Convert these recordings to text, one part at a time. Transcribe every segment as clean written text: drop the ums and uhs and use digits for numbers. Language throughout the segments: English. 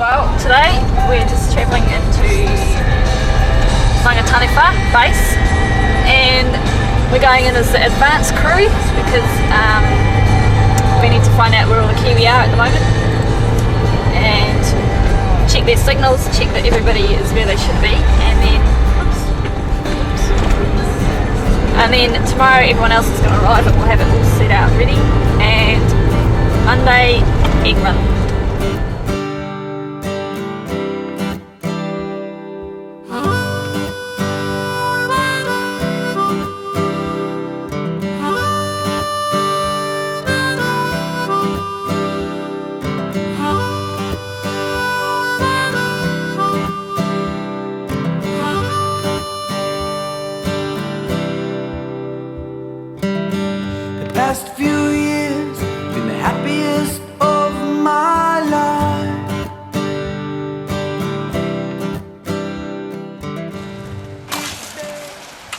Well, today we're just travelling into Maungataniwha base, and we're going in as the advanced crew because we need to find out where all the kiwi are at the moment and check their signals, check that everybody is where they should be, and then tomorrow everyone else is going to arrive and we'll have it all set out ready, and Monday egg run. Past few years been the happiest of my life.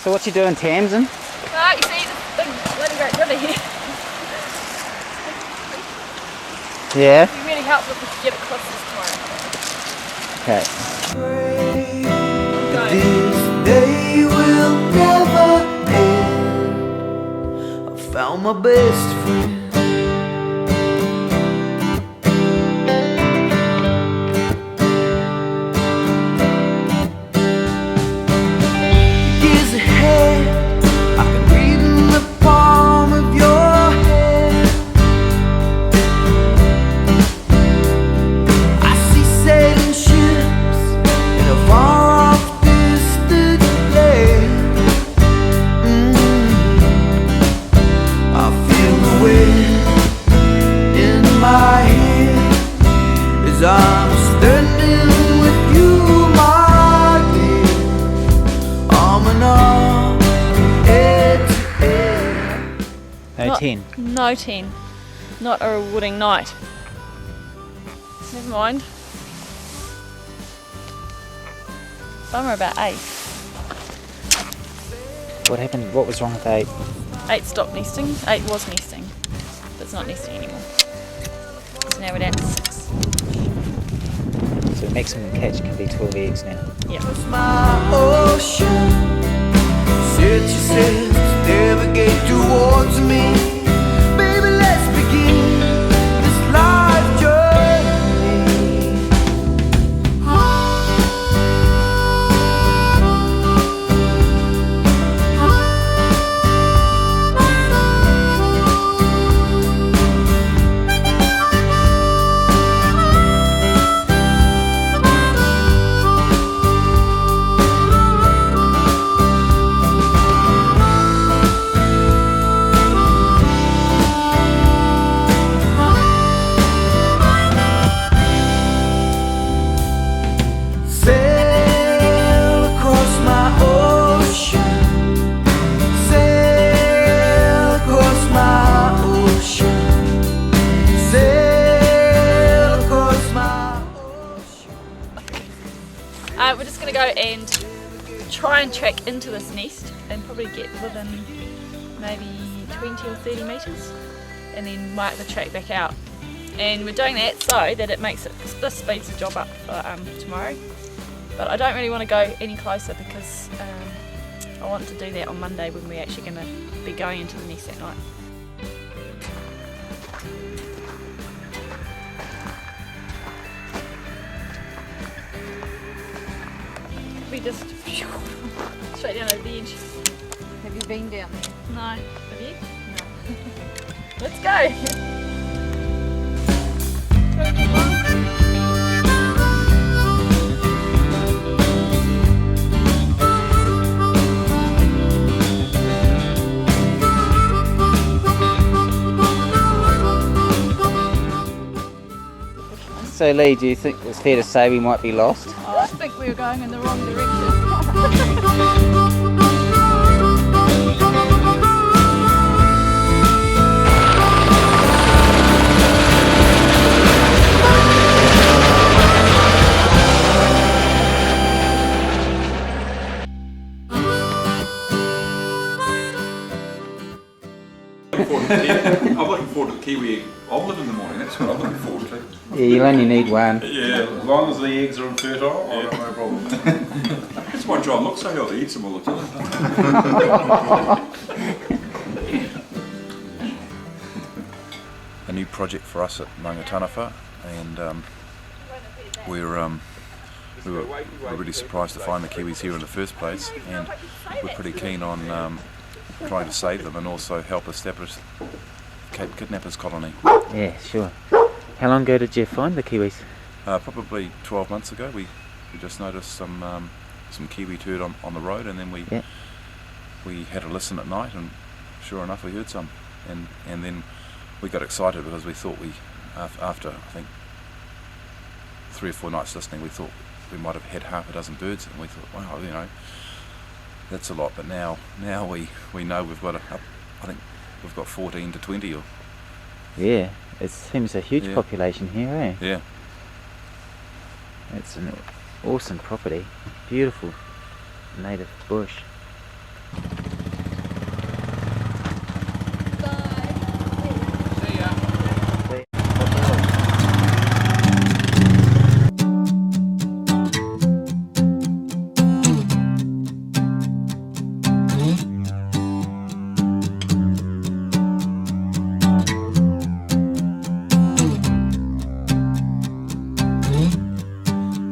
So what you doing, Tamsin? Right, you see this big bloody great river here. Yeah. It'd be really helpful if we could get across this tomorrow. Okay. This day will never end. I found my best friend. Years ahead, I can read in the palm of your hand. I see sailing ships in a far-off distant land. I feel the wind in my head as I'm standing with you, my dear, arm in arm, head to head. No, 10. No 10. Not a rewarding night. Never mind. Bummer about 8. What happened? What was wrong with 8? 8 stopped nesting. 8 was nesting, but it's not nesting anymore. So now we're down to 6. So the maximum catch can be 12 eggs now. Yeah. It's my ocean. Set your sails to navigate towards me. Baby, let's begin this life journey. Sail across my ocean. Sail across my ocean. Sail across my ocean. We're just going to go and try and track into this nest and probably get within maybe 20 or 30 metres and then mark the track back out. And we're doing that so that it makes it, this speeds the job up for tomorrow. But I don't really want to go any closer because I want to do that on Monday when we're actually going to be going into the nest that night. We just straight down over the edge. Have you been down there? No. Have you? No. Let's go! So Lee, do you think it's fair to say we might be lost? Oh, I think we were going in the wrong direction. I'm looking forward to the kiwi omelette in the morning. That's what I'm looking forward to. Yeah, you'll only need one. Yeah. As long as the eggs are infertile, I've got no problem. That's why John looks so healthy. Eats them all the time. A new project for us at Maungataniwha, and we were really surprised to find the kiwis here in the first place, and we're pretty keen on trying to save them and also help establish Cape Kidnappers Colony. Yeah, sure. How long ago did you find the kiwis? Probably 12 months ago. We just noticed some kiwi turd on the road, and then we had a listen at night, and sure enough we heard some, and then we got excited because we thought after I think 3 or 4 nights listening, we thought we might have had half a dozen birds, and we thought, wow, you know, that's a lot. But now we know we've got I think we've got 14 to 20 or. Yeah, it seems a huge population here, eh? Yeah. It's an awesome property, beautiful native bush.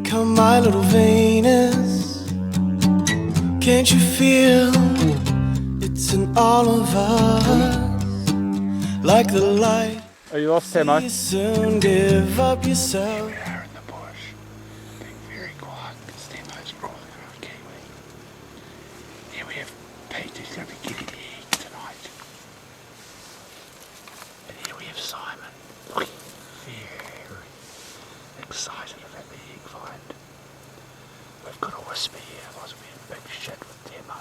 Come, my little Venus, can't you feel it's in all of us, like the light? Are you off, Samo? You soon give up yourself. There in the bush, being very quiet, because Stemo's rolling around kiwi. Here we have Pete, who's going to be getting the egg tonight. And here we have Simon, very excited about the egg find. We've got a whisper here, otherwise we'll be in big shit with Demo.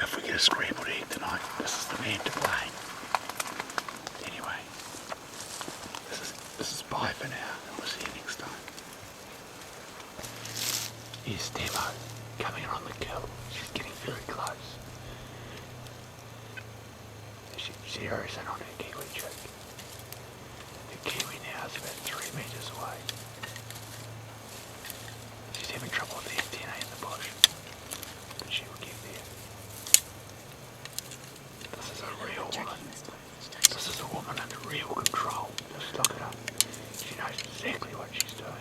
If we get a scrambled egg tonight, this is the man to blame. Anyway, this is bye for now, and we'll see you next time. Here's Demo, coming on the kill. She's getting very close. She zeroes in on her kiwi chick. The kiwi now is about 3 metres away. She's having trouble with the antenna in the bush, but she will get there. This is a real woman. This is a woman under real control. Just look at her. She knows exactly what she's doing.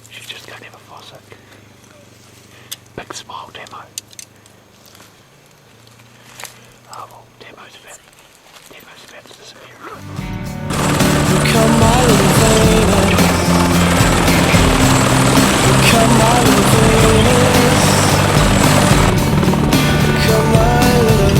She's just going to have a faucet. Big smile, Demo. Oh well, Demo's about to disappear. Come, my little Venus. Come, my little Venus. Come, my little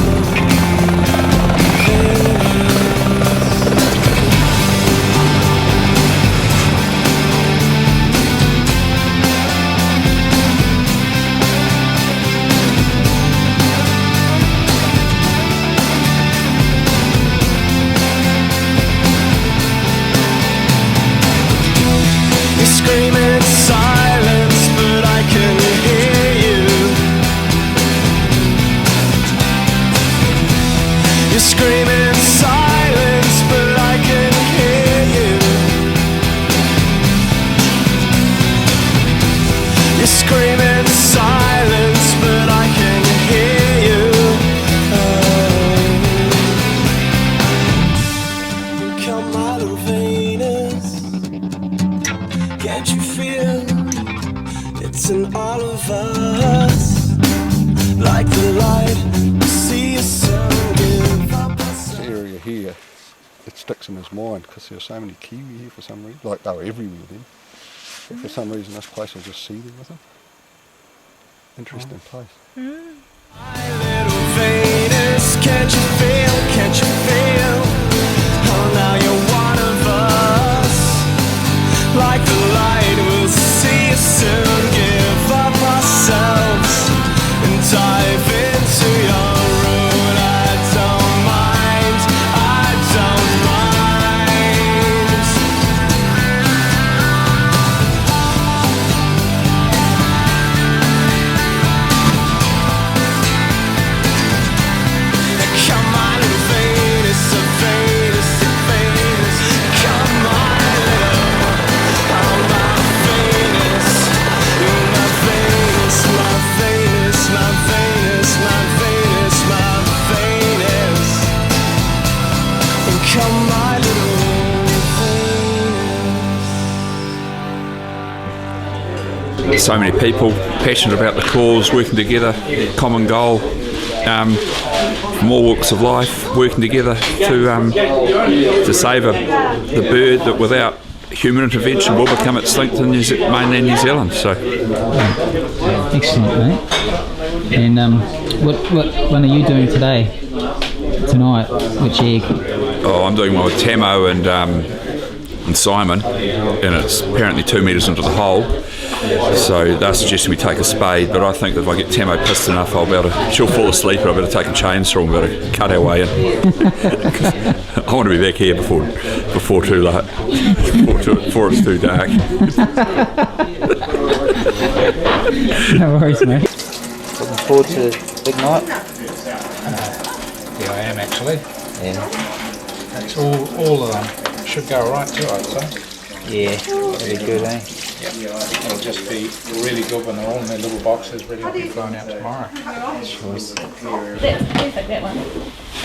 You scream in silence, but I can hear you. You scream in silence, but I can hear you. You scream in silence, but I can hear you. Come, my little Venus. Can't you feel it's in all of us, like the light we see a sun give up. This area here, it sticks in his mind because there are so many kiwi here for some reason. Like they were everywhere then. But for some reason this place was just seething with them. Interesting place. My little Venus, can't you feel, can't you feel? Oh, now you're one of us, like the light we'll see soon. Give up ourselves and dive into your road. I don't mind, I don't mind. my little So many people passionate about the cause, working together, common goal, from all walks of life, working together to save the bird that without human intervention will become extinct in mainland New Zealand. So, excellent, mate. And what one are you doing tonight? Which egg? oh, I'm doing one with Tamo and Simon, and it's apparently 2 metres into the hole. So they're suggesting we take a spade, but I think if I get Tamo pissed enough, she'll fall asleep, and I better take a chainsaw and better cut our way in. I want to be back here before too late, before it's too dark. No worries, mate. Looking forward to the big night. Yeah, I am actually. Yeah. That's all of them. Should go right too, I'd say. Yeah, that'll be good, eh? It'll just be really good when they're all in their little boxes ready to be flown out tomorrow. That's perfect, that one.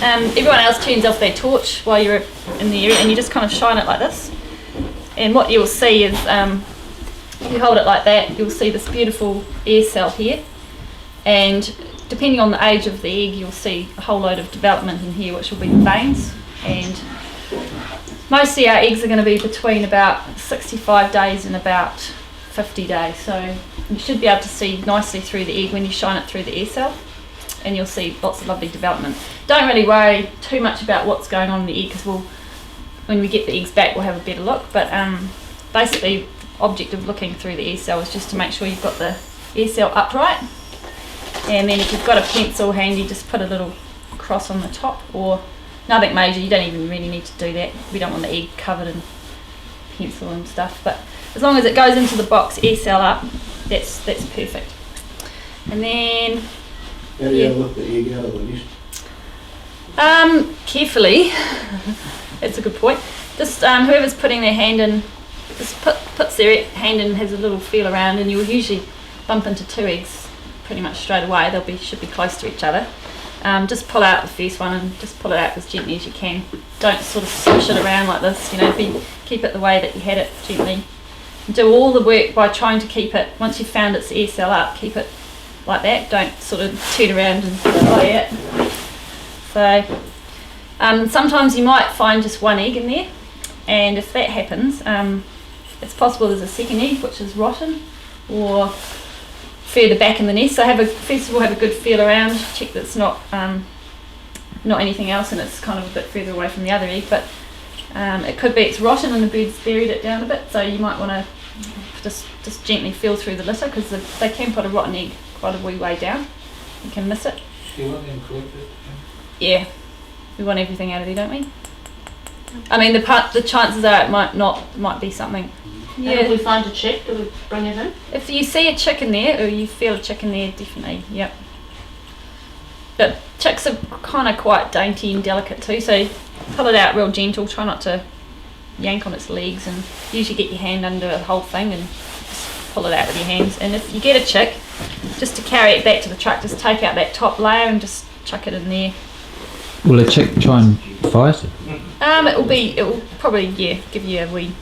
Everyone else turns off their torch while you're in the area, and you just kind of shine it like this. And what you'll see is, if you hold it like that, you'll see this beautiful air cell here. And depending on the age of the egg, you'll see a whole load of development in here, which will be the veins. And mostly our eggs are going to be between about 65 days and about 50 days. So you should be able to see nicely through the egg when you shine it through the air cell, and you'll see lots of lovely development. Don't really worry too much about what's going on in the egg, because when we get the eggs back, we'll have a better look. But basically, the object of looking through the air cell is just to make sure you've got the air cell upright. And then if you've got a pencil handy, just put a little cross on the top, or nothing major. You don't even really need to do that. We don't want the egg covered in pencil and stuff. But as long as it goes into the box, air cell up, that's perfect. And then How do you lift the egg out of the nest? Carefully. That's a good point. Just whoever's putting their hand in, just puts their hand in, has a little feel around, and you'll usually bump into 2 eggs pretty much straight away. Should be close to each other. Just pull out the first one and just pull it out as gently as you can. Don't sort of swish it around like this. If you keep it the way that you had it, gently. Do all the work by trying to keep it, once you've found its air cell up, keep it like that. Don't sort of turn around and fly it. So sometimes you might find just 1 egg in there, and if that happens, it's possible there's a second egg which is rotten or further back in the nest. So first of all have a good feel around, check that it's not anything else and it's kind of a bit further away from the other egg. But it could be it's rotten and the bird's buried it down a bit, so you might want to just gently feel through the litter, because they can put a rotten egg quite a wee way down. You can miss it. Do you want them collected? Yeah, we want everything out of there, don't we? I mean, the chances are it might be something. Yeah. And if we find a chick, do we bring it in? If you see a chick in there, or you feel a chick in there, definitely, yep. But chicks are kind of quite dainty and delicate too, so pull it out real gentle, try not to yank on its legs, and usually get your hand under the whole thing and just pull it out with your hands. And if you get a chick, just to carry it back to the truck, just take out that top layer and just chuck it in there. Will a chick try and fight? It will probably, give you a wee.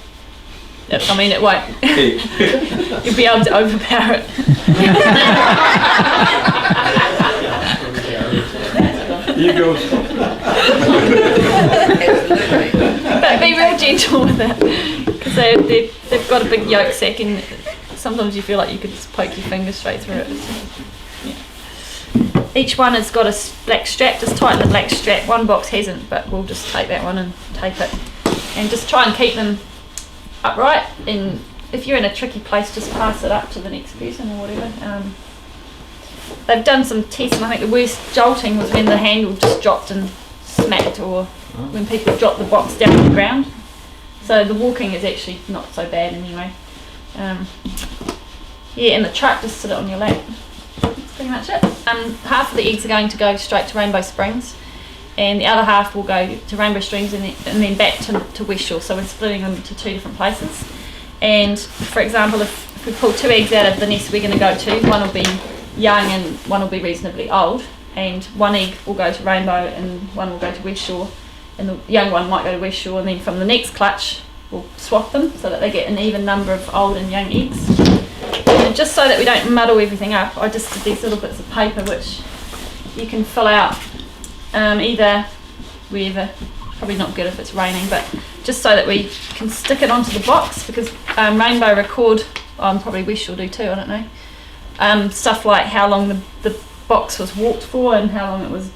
I mean, it won't. You'll be able to overpower it. You go. But be real gentle with it, because they've got a big yolk sac, and sometimes you feel like you could just poke your finger straight through it. Yeah. Each one has got a black strap. Just tighten the black strap. One box hasn't, but we'll just take that one and tape it, and just try and keep them upright. And if you're in a tricky place, just pass it up to the next person or whatever. They've done some tests, and I think the worst jolting was when the handle just dropped and smacked, or when people drop the box down to the ground. So the walking is actually not so bad anyway. In the truck, just sit it on your lap. That's pretty much it. Half of the eggs are going to go straight to Rainbow Springs, and the other half will go to Rainbow Springs and then back to West Shore. So we're splitting them to 2 different places. And for example, if we pull 2 eggs out of the nest we're going to go to, one will be young and one will be reasonably old, and 1 egg will go to Rainbow and 1 will go to West Shore. and the young one might go to West Shore, and then from the next clutch we'll swap them so that they get an even number of old and young eggs. And just so that we don't muddle everything up, I just did these little bits of paper which you can fill out either wherever, probably not good if it's raining, but just so that we can stick it onto the box, because Rainbow record, probably West Shore do too, I don't know, stuff like how long the box was walked for and how long it was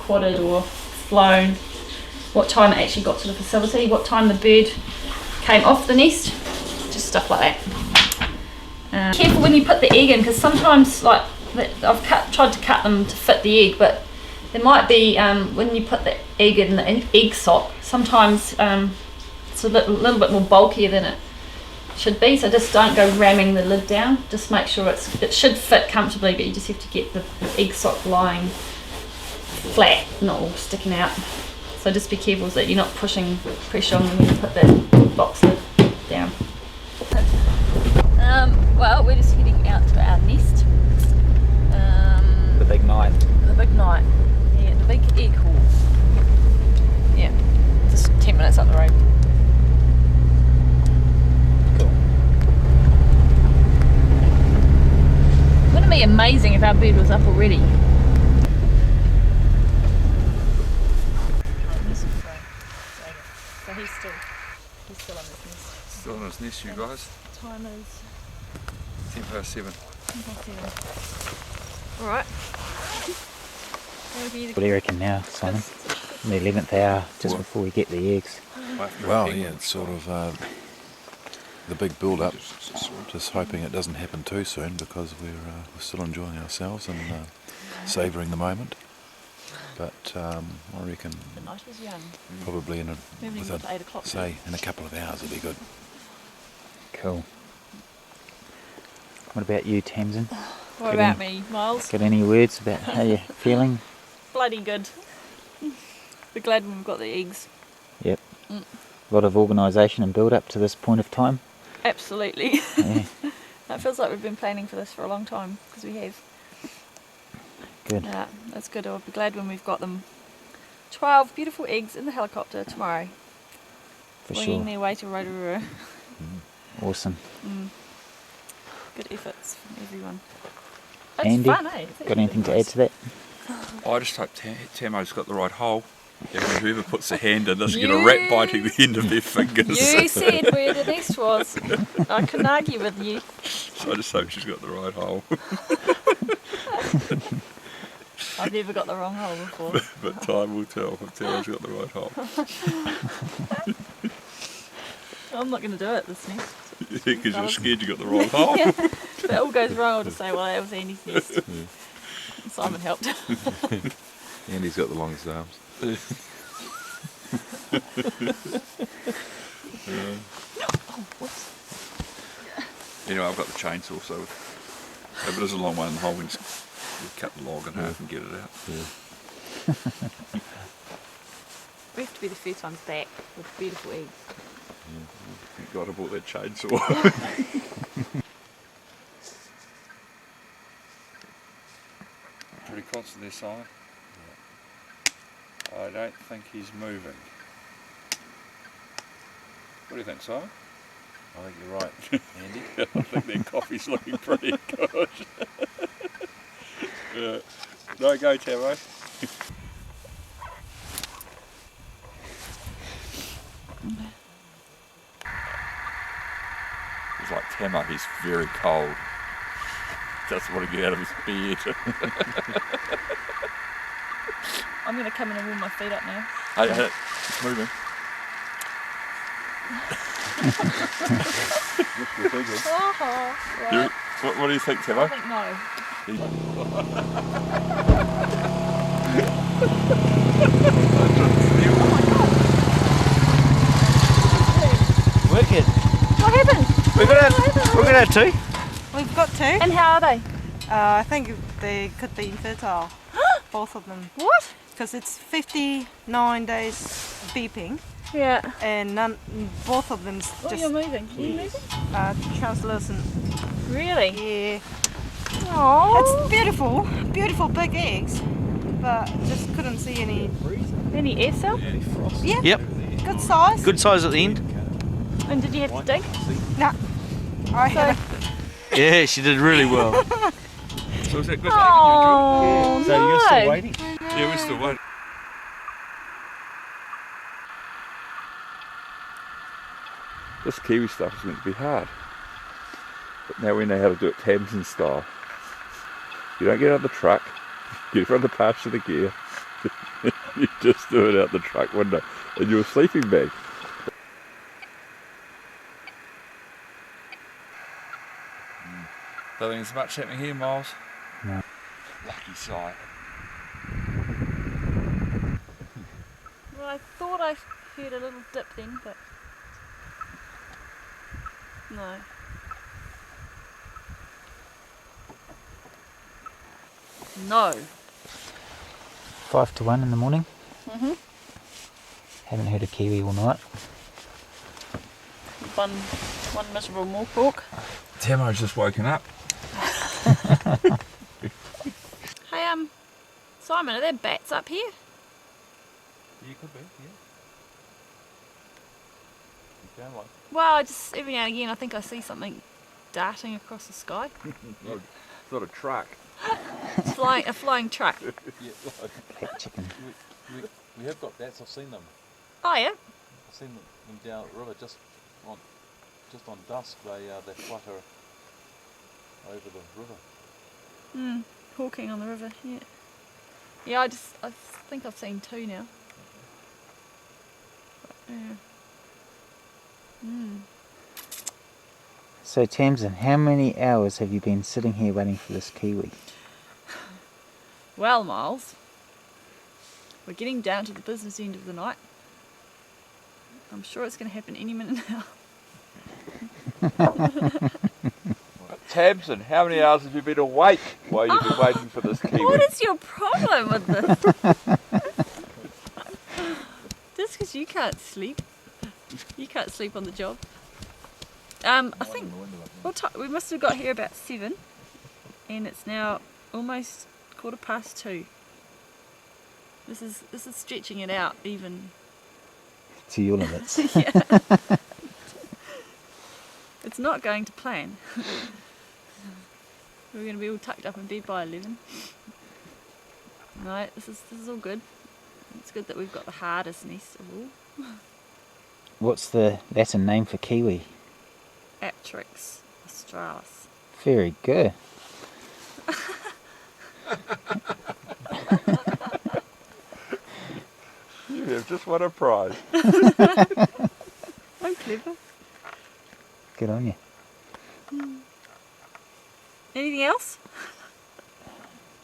quadded or flown, what time it actually got to the facility, what time the bird came off the nest, just stuff like that. Careful when you put the egg in, because sometimes, like, I've tried to cut them to fit the egg, but there might be, when you put the egg in the egg sock, sometimes it's a little bit more bulkier than it should be, so just don't go ramming the lid down. Just make sure it should fit comfortably, but you just have to get the egg sock lying flat, not all sticking out. So just be careful that you're not pushing pressure on them when you put that box lid down. Well, we're just heading out to our nest. The big night. The big night. Yeah, the big egg haul. Yeah, just 10 minutes up the road. Wouldn't it be amazing if our bird was up already? So he's still on his nest. Still on his nest, you guys. Time is 7:07. 10:07. Alright. What do you reckon now, Simon? In the 11th hour, just before we get the eggs. Well, yeah, it's sort of the big build-up. Just hoping it doesn't happen too soon, because we're still enjoying ourselves and savouring the moment. But I reckon The night is young. probably Moving to 8 o'clock. say in a couple of hours it'll be good. Cool. What about you, Tamsin? What about me, Miles? Got any words about how you're feeling? Bloody good. We're glad when we've got the eggs. Yep. A lot of organisation and build-up to this point of time. Absolutely. Yeah. It feels like we've been planning for this for a long time, because we have. Good. Yeah, that's good. I'll be glad when we've got them. 12 beautiful eggs in the helicopter tomorrow. For Winging sure. their way to Rotorua. Awesome. Good efforts from everyone. It's Andy, fun, eh? got anything to add to that? I just hope Tamo's got the right hole. And whoever puts a hand in doesn't get a rat biting the end of their fingers. You said where the nest was. I couldn't argue with you. So I just hope she's got the right hole. I've never got the wrong hole before. But time will tell if Tamo's got the right hole. I'm not going to do it this nest. Because you're scared you got the wrong hole. Yeah. If it all goes wrong, I'll just say, well, that was Andy's nest. Simon helped. Andy's got the longest arms. Anyway, I've got the chainsaw, so if it is a long one in the hole, we just cut the log in half and get it out. We have to be the first ones back with beautiful eggs. Thank God I bought that chainsaw. Pretty constant there, Simon. I don't think he's moving. What do you think, Simon? I think you're right, Andy. I think their coffee's looking pretty good. Yeah. No go, Tamo. He's like Tamo, he's very cold. Doesn't want to get out of his bed. I'm going to come in and warm my feet up now. Hey, it's moving. Right. What do you think, Tamo? I think no. Wicked. What happened? We're gonna have two. We've got two. And how are they? I think they could be infertile. Both of them. What? Because it's 59 days beeping. Yeah. And both of them just You're moving. Are you moving? translucent. Really? Yeah. Oh. It's beautiful, beautiful big eggs, but just couldn't see any Any air cell? Yeah. Yep. Good size. Good size at the end. And did you have to dig? No. I haven't. Yeah, she did really well. So is that good? Oh, So you're still waiting? Yeah, we're still waiting. This kiwi stuff is meant to be hard. But now we know how to do it Tamsin style. You don't get out of the truck, you run the pass to the gear, you just do it out the truck window in your sleeping bag. Don't think there's much happening here, Miles. No. Lucky sight. Well, I thought I heard a little dip then, but no. No. 5 to 1 in the morning. Mhm. Haven't heard a kiwi all night. One miserable mork walk. Tamo's just woken up. Hey, Simon, are there bats up here? You could be, yeah. You found one. Well, just every now and again I think I see something darting across the sky. It's not a truck. A flying truck. Yeah, Black chicken. we have got bats. I've seen them. Oh yeah? I've seen them down the river just on dusk. They flutter over the river. Hawking on the river, yeah. Yeah, I think I've seen 2 now. Yeah. So Tamsin, how many hours have you been sitting here waiting for this kiwi? Well, Miles, we're getting down to the business end of the night. I'm sure it's going to happen any minute now. Tamsin, how many hours have you been awake while you've been waiting for this kiwi? What is your problem with this? Just because you can't sleep. You can't sleep on the job. I think we must have got here about 7, and it's now almost 2:15. This is stretching it out even. To your limits. Yeah. It's not going to plan. We're going to be all tucked up in bed by 11. No, this is all good. It's good that we've got the hardest nest of all. What's the Latin name for kiwi? Aptrix australis. Very good. You have just won a prize. I'm clever. Good on you. Anything else?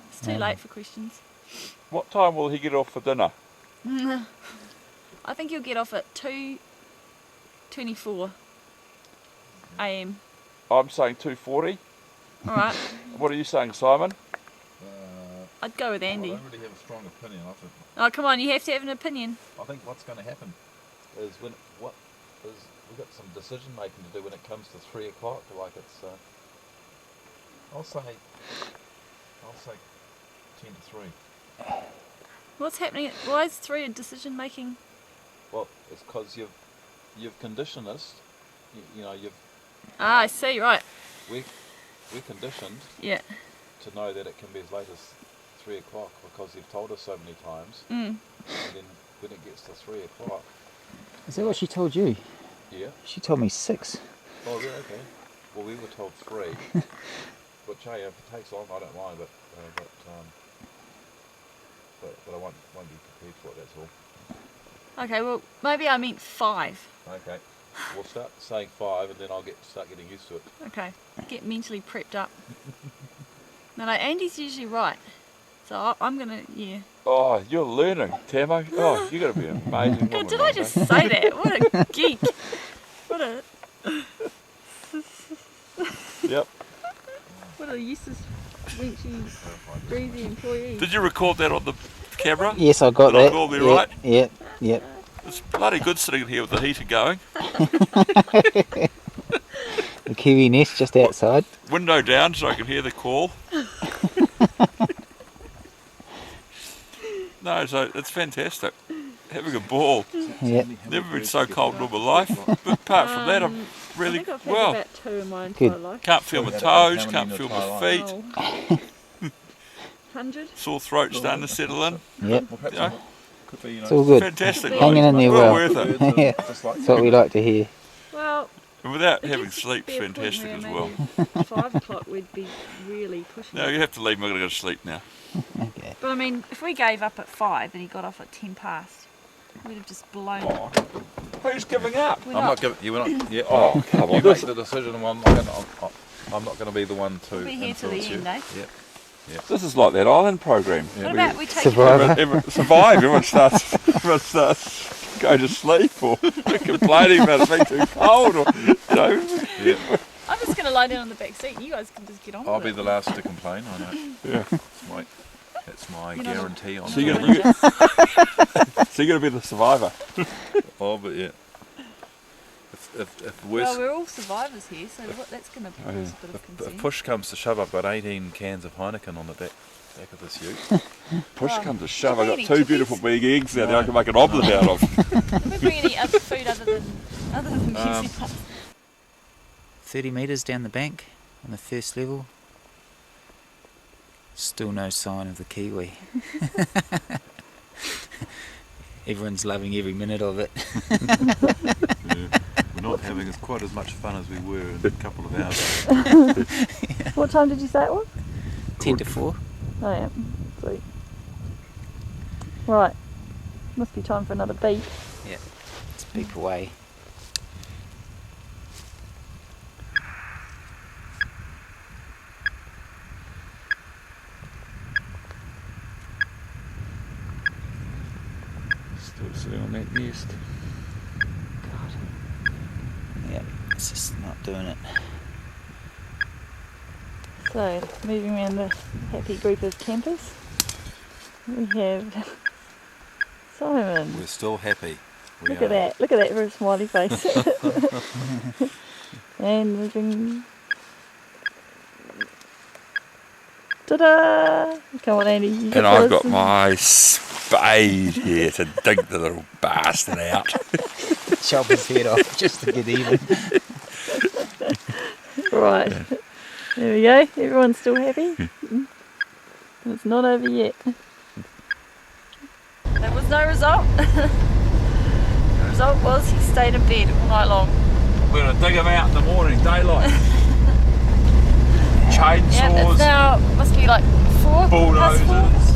It's too late for questions. What time will he get off for dinner? I think you'll get off at 2:24 a.m. I'm saying 2:40. Alright, What are you saying, Simon? I'd go with Andy. I don't really have a strong opinion. Oh, come on, you have to have an opinion. I think what's going to happen is we've got some decision making to do when it comes to 3 o'clock. Like it's, I'll say 10 to 3. What's happening? Why is 3 a decision making? Well, it's because you've conditioned us. You know, I see, right. we're conditioned Yeah. to know that it can be as late as 3 o'clock because you've told us so many times. Mm. And then when it gets to 3 o'clock, Is that what she told you? yeah. She told me 6. Oh, yeah, okay. Well, we were told 3, which hey, if it takes long, I don't mind, but I won't be prepared for it. That's all. Okay, well, maybe I meant 5. Okay. We'll start saying 5, and then I'll start getting used to it. Okay, get mentally prepped up. No, Andy's usually right. So I'm gonna, yeah. Oh, you're learning, Tamo. Oh, you're going to be an amazing woman. God, did I just say that? What a geek. What a... Yep. What a useless, winchy, breezy employee. Did you record that on the camera? Yes, I got Did I that. call me Yep, right? Yep. It's bloody good sitting here with the heater going. The kiwi nest just outside. Window down so I can hear the call. No, so it's fantastic. having a ball. Yep. Never been so cold in all my life. But apart from that, I'm I really think I've had well. about 2 in my Good. entire life. Can't feel my toes, can't feel my feet. Oh. 100? Sore throat starting to settle in. Yep. You know, Could be, It's all good. fantastic. Hanging in there well well. worth it. Yeah. Just like That's what we like to hear. Well, And without it having gets to sleep, be a point fantastic where as well. maybe 5 o'clock we'd be really pushing No, it. you have to leave me. I'm going to go to sleep now. Okay. But I mean, if we gave up at 5 and he got off at 10 past, we'd have just blown Oh, who's giving up? We're I'm not. not giving. You were not. Yeah. Oh, come on. You make the decision. And I'm not going to be the one to We'll be here till the influence end, you. eh? Yep. This is like that island program. What about we take Survivor. Survive. Everyone starts going to sleep or complaining about it being too cold or, you know. Yeah. I'm just going to lie down on the back seat and you guys can just get on I'll with be it. the last to complain. I know. Yeah. That's my You're not a- guarantee on. So you're Not going a to so you're going to be the survivor. Oh, but yeah. If Well, worse, we're all survivors here, so that's going to be a bit of if concern. push comes to shove, I've got 18 cans of Heineken on the back of this ute. Push Well, comes to shove. do we I've got need 2 chickies? beautiful big eggs there that I can make an omelette out of. Can we bring any other food other than Kiwi puffs? 30 metres down the bank on the first level. Still no sign of the kiwi. Everyone's loving every minute of it. We're not having quite as much fun as we were in a couple of hours. What time did you say it was? 10 to 4. Oh yeah, sweet. Right, must be time for another beat. Yeah, let's beep away. Still sitting on that nest. Yep, it's just not doing it. So, moving around the happy group of campers, we have Simon. We're still happy. Look at that for a smiley face. And moving. Ta-da! Come on, Andy. You And I've got my spade here to dig the little bastard out. Chop his head off just to get even. Right. There we go. Everyone's still happy. It's not over yet. There was no result. The result was he stayed in bed all night long. We're going to dig him out in the morning, daylight. Chainsaws. Yeah, it's now must be like 4 past 4. Bulldozers.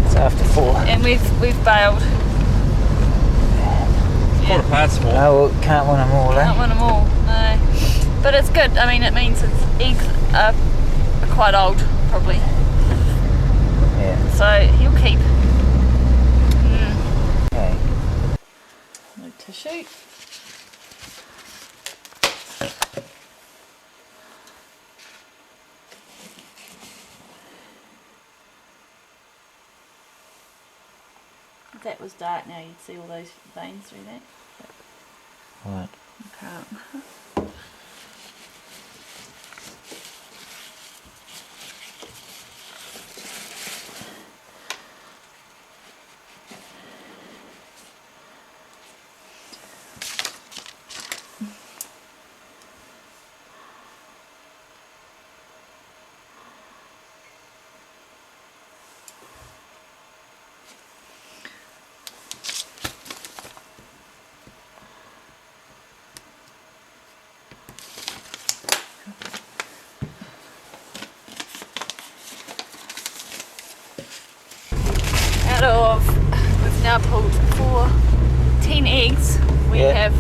It's after 4. And we've bailed. Quarter past 4. Oh, well, can't win them all, Can't eh? win them all, no. But it's good. I mean, it means its eggs are quite old, probably. Yeah. So he'll keep. Okay. No tissue. If that was dark now, you'd see all those veins through that. Right. You can't. Out of, we've now pulled 10 eggs. We Yeah. have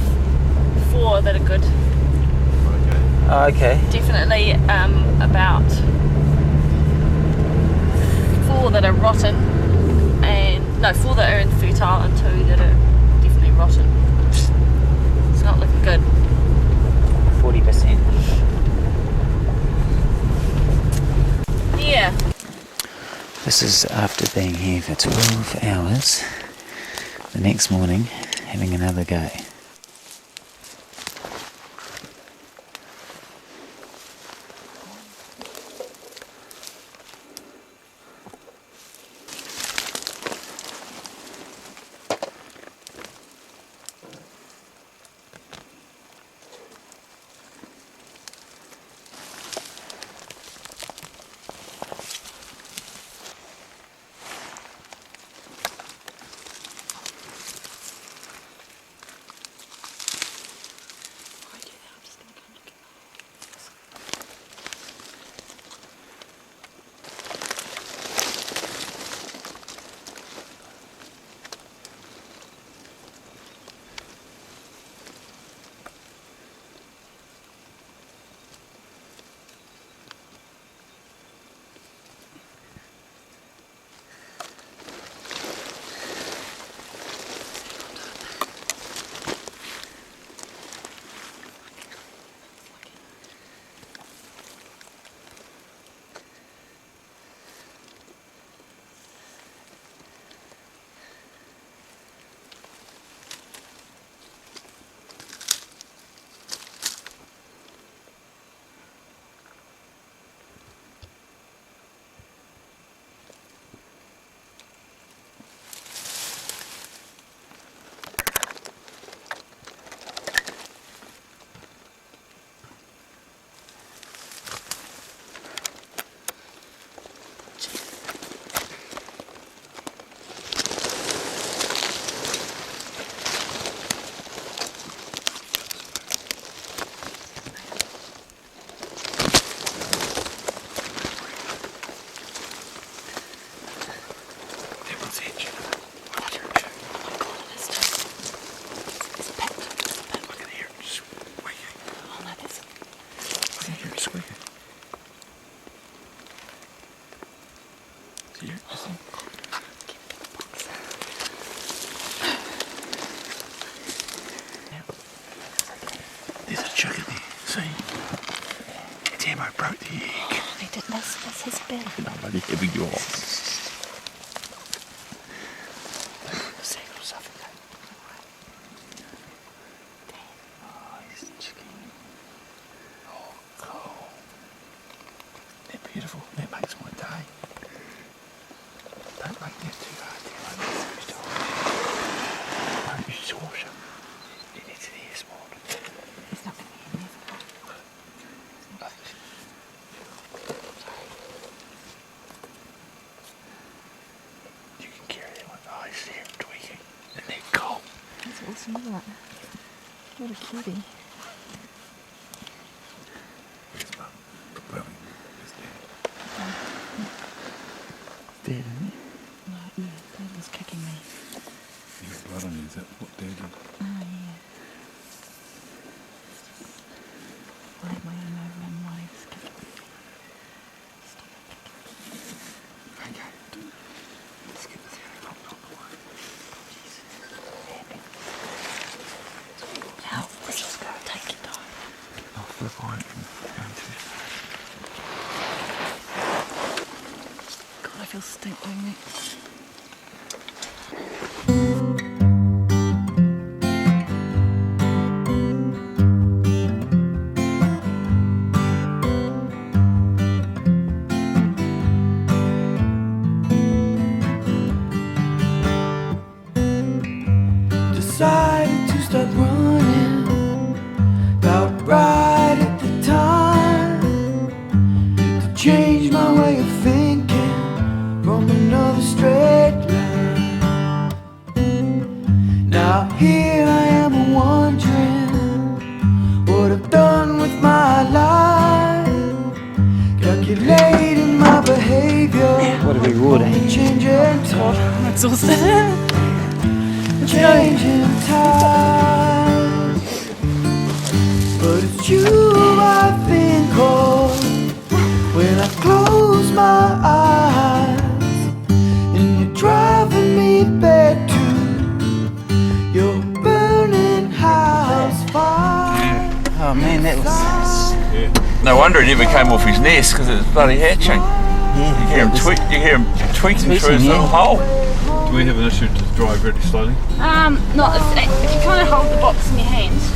4 that are good. Oh, okay. Definitely about 4 that are rotten, and no, 4 that are infertile and 2 that are definitely rotten. It's not looking good. 40%. Yeah. This is after being here for 12 hours. The next morning, having another go. There's a chicken there, see? Tamo broke the egg. He did this. That's his belly. No, bloody heavy yaw. Oh, he's chicken. Oh, cool. They're beautiful. That makes my day. Don't make that too hard, Don't use the washer. It needs an air spot. He's not going to be in there. You can carry that one. Oh, he's there tweaking. Isn't that cool? That's awesome, isn't it? What a cutie. Where's Mum? Where's Dad? Dad, isn't he? No, yeah, Dad was kicking me. You got blood on you, is that what Dad did? Oh, yeah. I had my own over him while he was kicking me. Stop it. Okay. Let's get this helicopter on the way. Now, let's go. Take your time. I'll flip on it and go too fast. God, I feel stink doing that. Decided to start running about right at the time to change my way of thinking from another straight line. Now here I am wondering what I've done with my life, calculating my behavior. What a rewarding. Changing time. I'm exhausted. Changing times, but it's you I think of when I close my eyes, and you're driving me back to your burning house fire. Oh man, that was... No wonder he never came off his nest because it was bloody hatching. Yeah, You hear him tweaking through his little hole. Do we have an issue to drive really slowly? Not if you kind of hold the box in your hands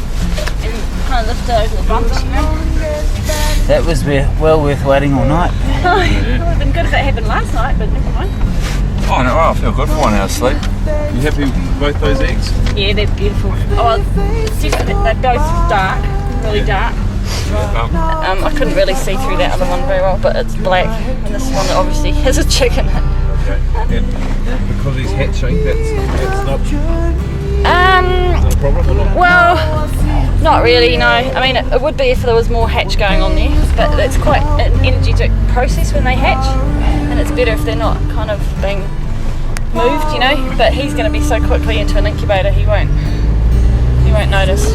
and kind of lift it over the bumps, you know. That was well worth waiting all night. Oh, it would have been good if it happened last night, but never mind. Oh no, I feel good for 1 hour's sleep. You happy with both those eggs? Yeah, they're beautiful. Oh, definitely, they're both dark, really dark. I couldn't really see through that other one very well, but it's black, and this one obviously has a chick in it. Okay. And because he's hatching, that's not a problem or not? Well, not really, no. I mean, it would be if there was more hatch going on there, but it's quite an energetic process when they hatch, and it's better if they're not kind of being moved, you know. But he's going to be so quickly into an incubator, he won't notice.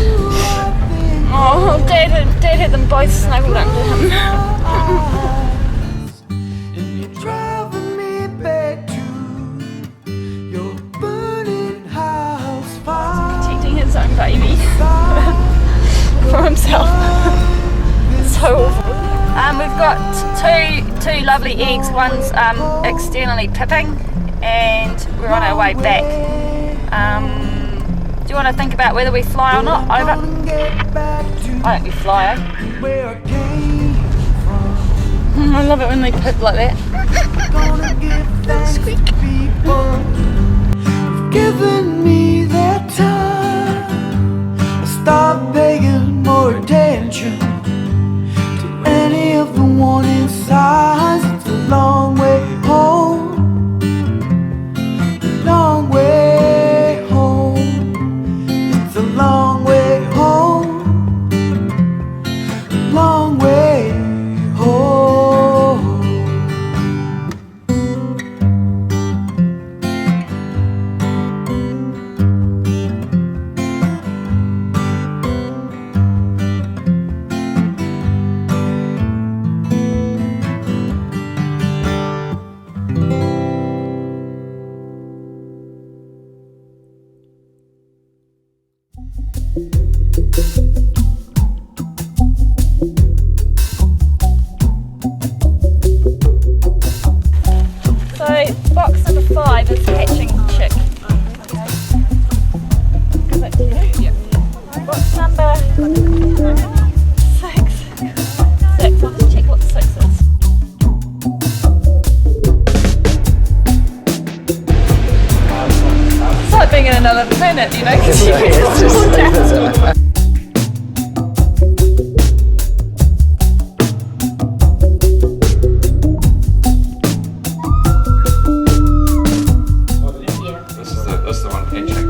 Oh, Dad had them both snuggled under him. And you're driving me back to your burning house fire. Protecting his own baby for himself. It's so awful. We've got two lovely eggs. One's externally pipping, and we're on our way back. Do you want to think about whether we fly or not over? Why don't we fly, eh? I love it when they pip like that. Squeak. Given me their time, I stop paying more attention to any of the warning signs. It's a long way home, long way home. It's a long way home, long way home. I'll just check what the 6 is. It's like being in another planet, you know, because you can just all down. This is the one handshake.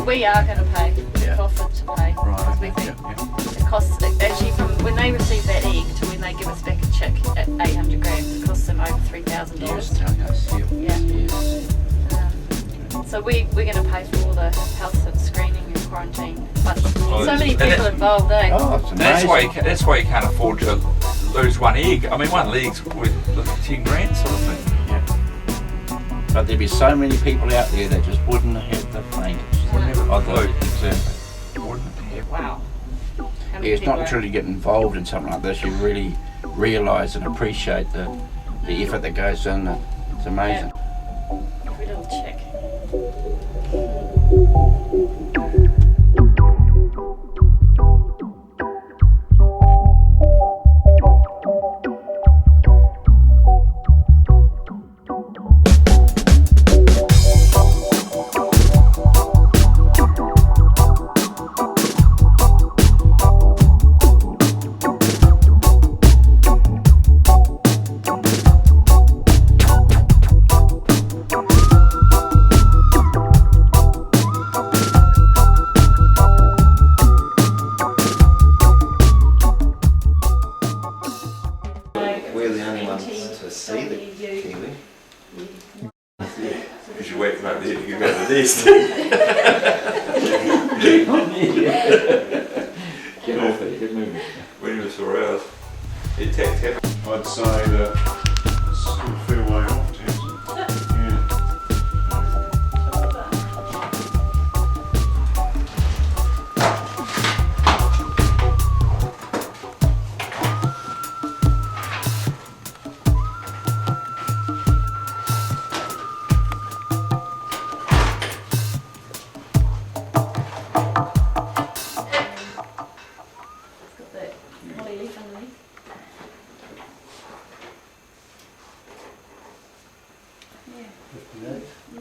We are going to pay. We've offered to pay because we think it costs, actually from when they receive that egg to when they give us back a chick at 800 grams, it costs them over $3,000. So we're going to pay for all the health and screening and quarantine. But so many people involved, eh? Oh, that's why you can't afford to lose one egg. I mean, one egg's worth 10 grand sort of thing. Yeah. But there'd be so many people out there that just wouldn't have the faintest. Exactly. Wow. Yeah, it's not until you get involved in something like this you really realise and appreciate the effort that goes in. It's amazing. Every little chick. We're the only ones to see the kiwi. Because you wait for that to get out of the nest. Get off it, get moving. When you saw ours, it tacked heavy. I'd say that it's a fair way off, Tamsin. Yeah.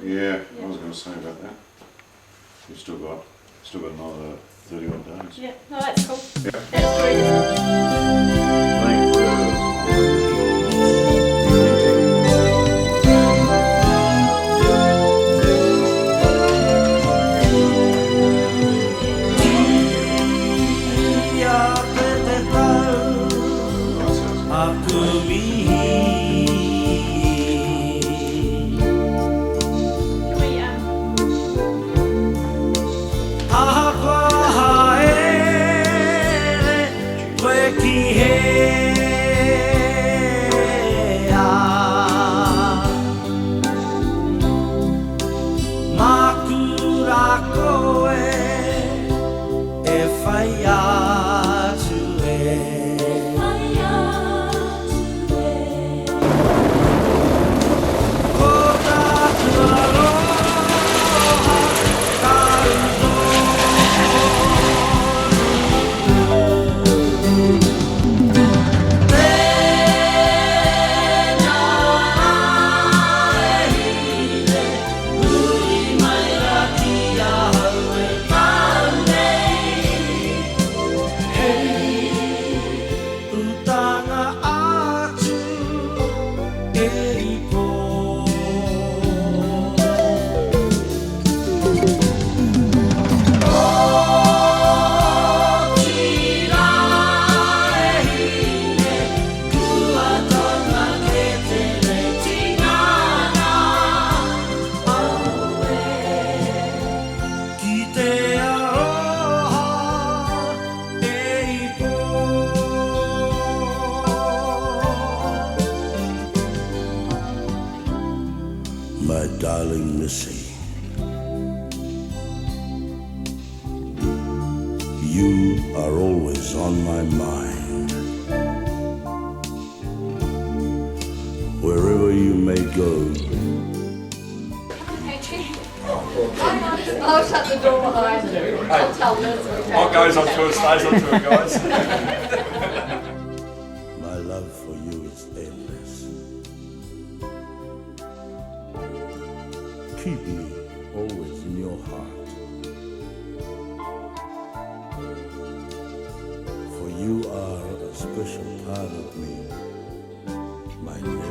Yeah, I was going to say about that. We've still got another 31 days. Yeah, no, that's cool. Yeah. That's great. Qui You are always on my mind. Wherever you may go. I'll shut the door behind you. I'll tell Liz. What goes on tour stays on tour, guys. My love for you is endless. Keep me always in your heart. For you are a special part of me, my name.